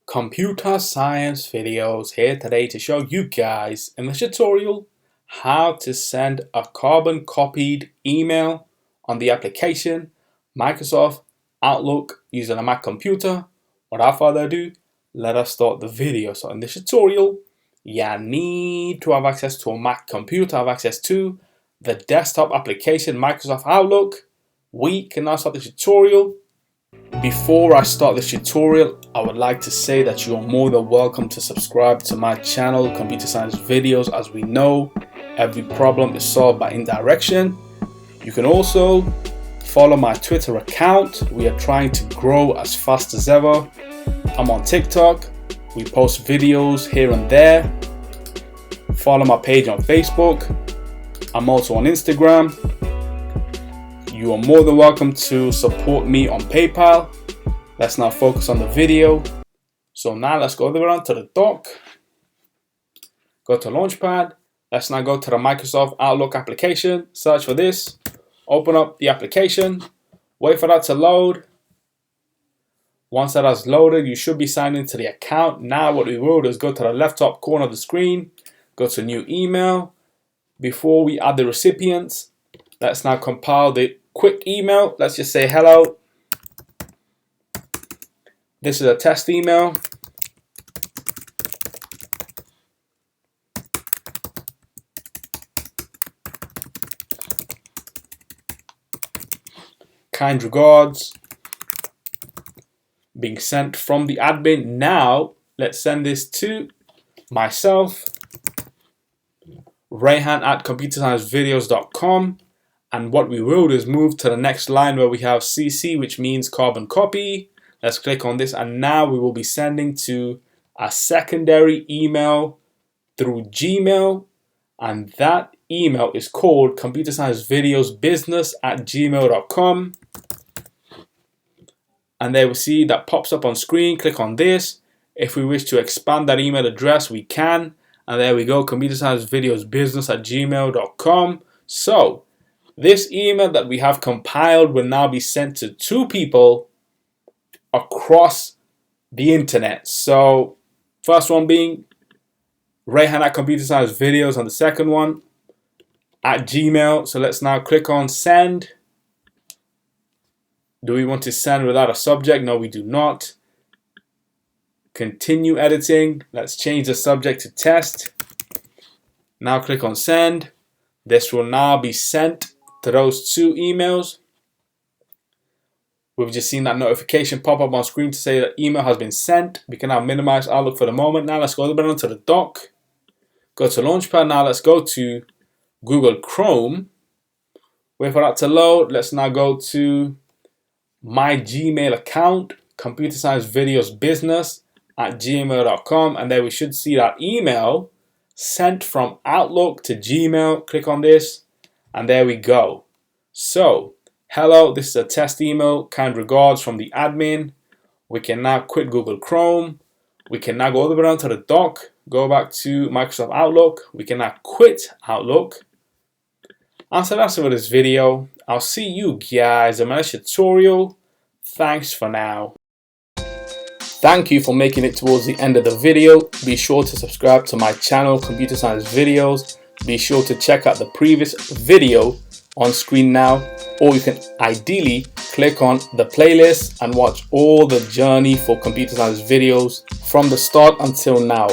Computer science videos here today to show you guys in this tutorial how to send a carbon copied email on the application Microsoft Outlook using a Mac computer. Without further ado, let us start the video. So in this tutorial, you need to have access to a Mac computer, have access to the desktop application Microsoft Outlook. We can now start the tutorial. Before I start this tutorial, I would like to say that you are more than welcome to subscribe to my channel, Computer Science Videos. As we know, every problem is solved by indirection. You can also follow my Twitter account. We are trying to grow as fast as ever. I'm on TikTok. We post videos here and there. Follow my page on Facebook. I'm also on Instagram. You are more than welcome to support me on PayPal. Let's now focus on the video. So now let's go around to the dock. Go to Launchpad. Let's now go to the Microsoft Outlook application. Search for this. Open up the application. Wait for that to load. Once that has loaded, you should be signed into the account. Now what we will do is go to the left top corner of the screen. Go to new email. Before we add the recipients, let's now compile the quick email. Let's just say hello. This is a test email. Kind regards. Being sent from the admin. Now let's send this to myself, Rayhan at ComputerScienceVideos.com. And what we will do is move to the next line where we have CC, which means carbon copy. Let's click on this, and now we will be sending to a secondary email through Gmail, and that email is called ComputerScienceVideosBusiness@gmail.com. And there we see that pops up on screen. Click on this. If we wish to expand that email address, we can. And there we go, ComputerScienceVideosBusiness@gmail.com. So this email that we have compiled will now be sent to two people across the internet. So first one being Rayhan at Computer Science Videos, and the second one at Gmail. So let's now click on send. Do we want to send without a subject? No, we do not. Continue editing. Let's change the subject to test. Now click on send. This will now be sent to those two emails. We've just seen that notification pop up on screen to say that email has been sent. We can now minimize Outlook for the moment. Now let's go down to the dock. Go to Launchpad. Now let's go to Google Chrome. Wait for that to load. Let's now go to my Gmail account, ComputerScienceVideosBusiness@gmail.com. And there we should see that email sent from Outlook to Gmail. Click on this. And there we go. So, hello, this is a test email. Kind regards from the admin. We can now quit Google Chrome. We can now go all the way down to the dock. Go back to Microsoft Outlook. We can now quit Outlook. And so that's it for this video. I'll see you guys in my next tutorial. Thanks for now. Thank you for making it towards the end of the video. Be sure to subscribe to my channel, Computer Science Videos. Be sure to check out the previous video on screen now, or you can ideally click on the playlist and watch all the journey for Computer Science Videos from the start until now.